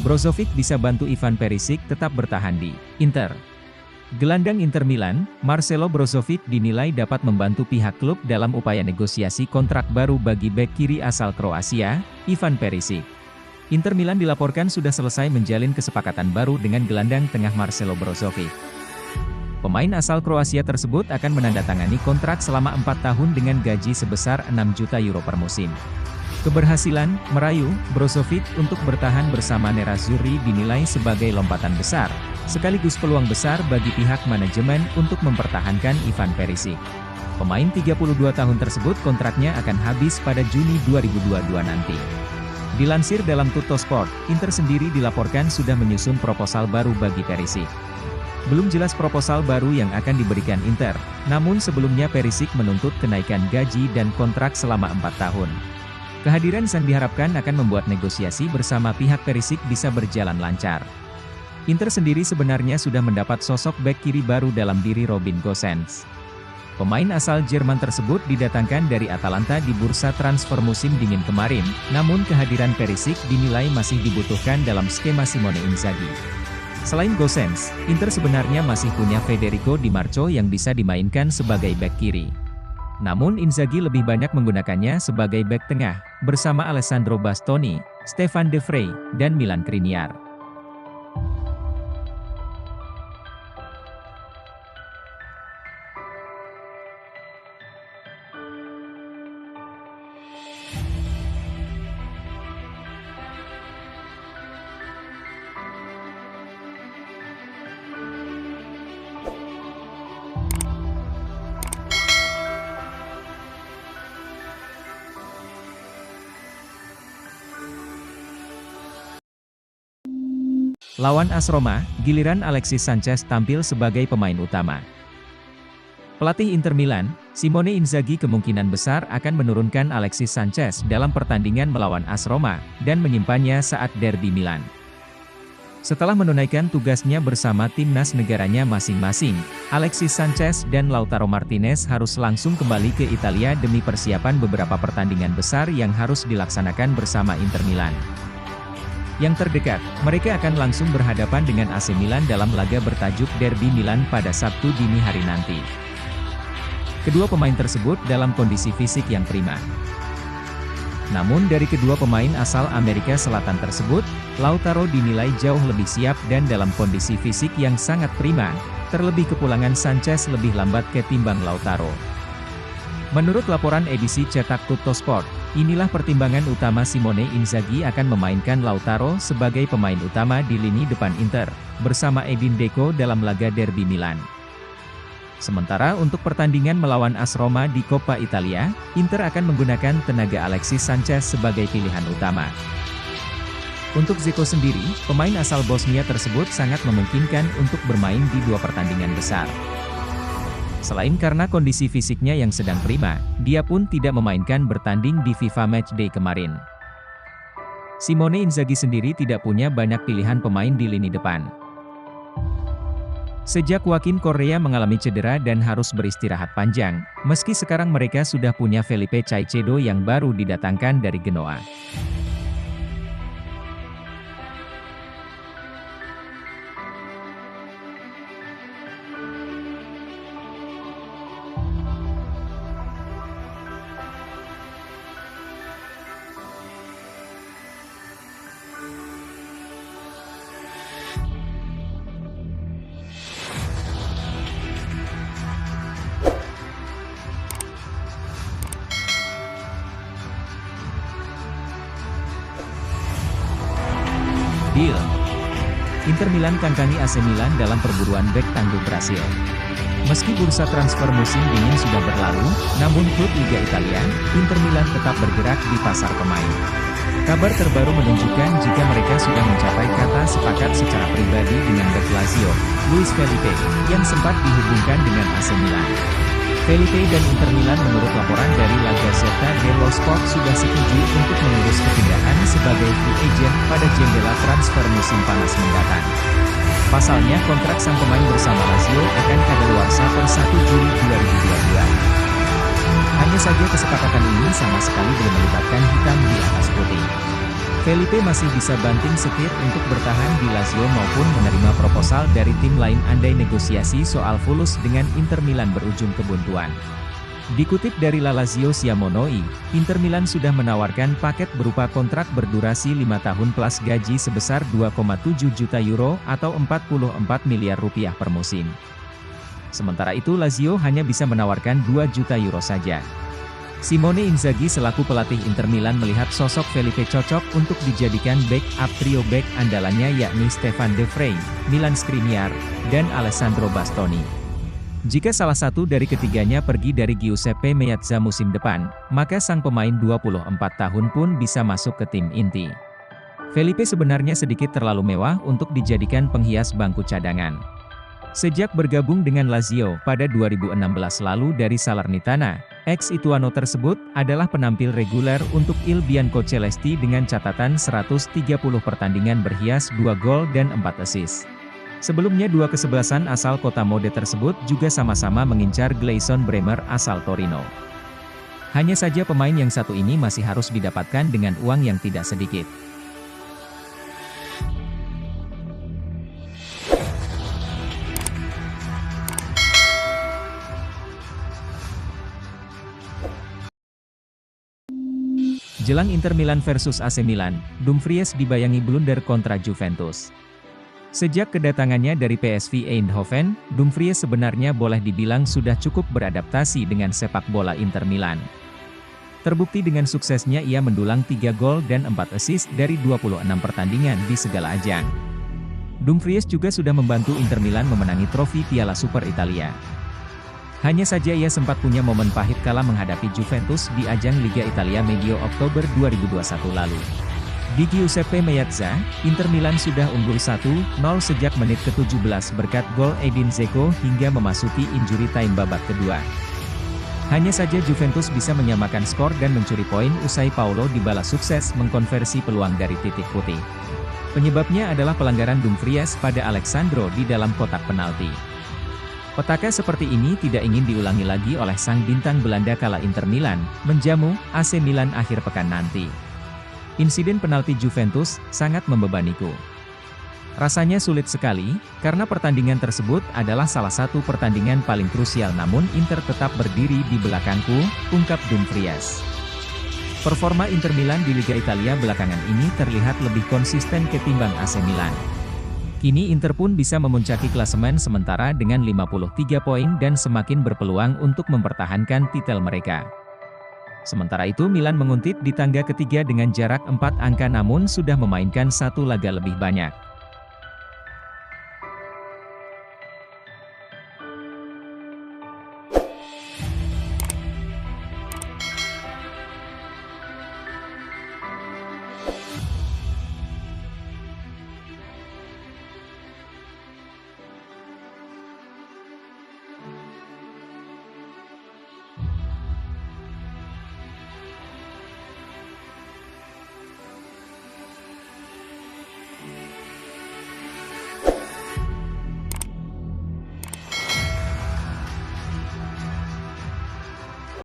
Brozovic bisa bantu Ivan Perisic tetap bertahan di Inter. Gelandang Inter Milan, Marcelo Brozovic dinilai dapat membantu pihak klub dalam upaya negosiasi kontrak baru bagi bek kiri asal Kroasia, Ivan Perisic. Inter Milan dilaporkan sudah selesai menjalin kesepakatan baru dengan gelandang tengah Marcelo Brozovic. Pemain asal Kroasia tersebut akan menandatangani kontrak selama 4 tahun dengan gaji sebesar 6 juta euro per musim. Keberhasilan merayu Brozovic untuk bertahan bersama Nerazzurri dinilai sebagai lompatan besar, sekaligus peluang besar bagi pihak manajemen untuk mempertahankan Ivan Perisic. Pemain 32 tahun tersebut kontraknya akan habis pada Juni 2022 nanti. Dilansir dalam Tuttosport, Inter sendiri dilaporkan sudah menyusun proposal baru bagi Perisic. Belum jelas proposal baru yang akan diberikan Inter, namun sebelumnya Perisic menuntut kenaikan gaji dan kontrak selama 4 tahun. Kehadiran sang diharapkan akan membuat negosiasi bersama pihak Perisic bisa berjalan lancar. Inter sendiri sebenarnya sudah mendapat sosok bek kiri baru dalam diri Robin Gosens. Pemain asal Jerman tersebut didatangkan dari Atalanta di bursa transfer musim dingin kemarin, namun kehadiran Perisic dinilai masih dibutuhkan dalam skema Simone Inzaghi. Selain Gosens, Inter sebenarnya masih punya Federico Di Marco yang bisa dimainkan sebagai bek kiri. Namun Inzaghi lebih banyak menggunakannya sebagai bek tengah, bersama Alessandro Bastoni, Stefan De Vrij, dan Milan Skriniar. Lawan AS Roma, giliran Alexis Sanchez tampil sebagai pemain utama. Pelatih Inter Milan, Simone Inzaghi kemungkinan besar akan menurunkan Alexis Sanchez dalam pertandingan melawan AS Roma, dan menyimpannya saat derby Milan. Setelah menunaikan tugasnya bersama timnas negaranya masing-masing, Alexis Sanchez dan Lautaro Martinez harus langsung kembali ke Italia demi persiapan beberapa pertandingan besar yang harus dilaksanakan bersama Inter Milan. Yang terdekat, mereka akan langsung berhadapan dengan AC Milan dalam laga bertajuk Derby Milan pada Sabtu dini hari nanti. Kedua pemain tersebut dalam kondisi fisik yang prima. Namun dari kedua pemain asal Amerika Selatan tersebut, Lautaro dinilai jauh lebih siap dan dalam kondisi fisik yang sangat prima, terlebih kepulangan Sanchez lebih lambat ketimbang Lautaro. Menurut laporan edisi cetak Tuttosport, inilah pertimbangan utama Simone Inzaghi akan memainkan Lautaro sebagai pemain utama di lini depan Inter, bersama Edin Dzeko dalam laga Derby Milan. Sementara untuk pertandingan melawan AS Roma di Coppa Italia, Inter akan menggunakan tenaga Alexis Sanchez sebagai pilihan utama. Untuk Dzeko sendiri, pemain asal Bosnia tersebut sangat memungkinkan untuk bermain di dua pertandingan besar. Selain karena kondisi fisiknya yang sedang prima, dia pun tidak memainkan bertanding di FIFA Matchday kemarin. Simone Inzaghi sendiri tidak punya banyak pilihan pemain di lini depan. Sejak Joaquin Correa mengalami cedera dan harus beristirahat panjang, meski sekarang mereka sudah punya Felipe Caicedo yang baru didatangkan dari Genoa. Deal. Inter Milan kangkangi AC Milan dalam perburuan bek tangguh Brasil. Meski bursa transfer musim dingin sudah berlalu, namun klub Liga Italia, Inter Milan tetap bergerak di pasar pemain. Kabar terbaru menunjukkan jika mereka sudah mencapai kata sepakat secara pribadi dengan bek Lazio, Luis Felipe, yang sempat dihubungkan dengan AC Milan. Felipe dan Inter Milan menurut laporan dari La Gazzetta dello Sport sudah setuju untuk mengurus kepindahan sebagai free agent pada jendela transfer musim panas mendatang. Pasalnya kontrak sang pemain bersama Lazio akan kadaluarsa per 1 Juli 2022. Hanya saja kesepakatan ini sama sekali belum melibatkan hitam di atas putih. Felipe masih bisa banting setir untuk bertahan di Lazio maupun menerima proposal dari tim lain andai negosiasi soal fulus dengan Inter Milan berujung kebuntuan. Dikutip dari La Lazio Siamonoi, Inter Milan sudah menawarkan paket berupa kontrak berdurasi 5 tahun plus gaji sebesar 2,7 juta euro atau 44 miliar rupiah per musim. Sementara itu Lazio hanya bisa menawarkan 2 juta euro saja. Simone Inzaghi selaku pelatih Inter Milan melihat sosok Felipe cocok untuk dijadikan backup trio back andalannya yakni Stefan De Vrij, Milan Skriniar, dan Alessandro Bastoni. Jika salah satu dari ketiganya pergi dari Giuseppe Meazza musim depan, maka sang pemain 24 tahun pun bisa masuk ke tim inti. Felipe sebenarnya sedikit terlalu mewah untuk dijadikan penghias bangku cadangan. Sejak bergabung dengan Lazio pada 2016 lalu dari Salernitana, ex-Ituano tersebut adalah penampil reguler untuk Il Bianco Celesti dengan catatan 130 pertandingan berhias 2 gol dan 4 assist. Sebelumnya dua kesebelasan asal kota mode tersebut juga sama-sama mengincar Gleison Bremer asal Torino. Hanya saja pemain yang satu ini masih harus didapatkan dengan uang yang tidak sedikit. Jelang Inter Milan versus AC Milan, Dumfries dibayangi blunder kontra Juventus. Sejak kedatangannya dari PSV Eindhoven, Dumfries sebenarnya boleh dibilang sudah cukup beradaptasi dengan sepak bola Inter Milan. Terbukti dengan suksesnya ia mendulang 3 gol dan 4 assist dari 26 pertandingan di segala ajang. Dumfries juga sudah membantu Inter Milan memenangi trofi Piala Super Italia. Hanya saja ia sempat punya momen pahit kala menghadapi Juventus di ajang Liga Italia medio Oktober 2021 lalu. Di Giuseppe Meazza, Inter Milan sudah unggul 1-0 sejak menit ke-17 berkat gol Edin Dzeko hingga memasuki injury time babak kedua. Hanya saja Juventus bisa menyamakan skor dan mencuri poin usai Paulo Dybala sukses mengkonversi peluang dari titik putih. Penyebabnya adalah pelanggaran Dumfries pada Alexandro di dalam kotak penalti. Petaka seperti ini tidak ingin diulangi lagi oleh sang bintang Belanda kala Inter Milan menjamu AC Milan akhir pekan nanti. Insiden penalti Juventus sangat membebaniku. Rasanya sulit sekali, karena pertandingan tersebut adalah salah satu pertandingan paling krusial namun Inter tetap berdiri di belakangku, ungkap Dumfries. Performa Inter Milan di Liga Italia belakangan ini terlihat lebih konsisten ketimbang AC Milan. Kini Inter pun bisa memuncaki klasemen sementara dengan 53 poin dan semakin berpeluang untuk mempertahankan titel mereka. Sementara itu Milan menguntit di tangga ketiga dengan jarak 4 angka namun sudah memainkan 1 laga lebih banyak.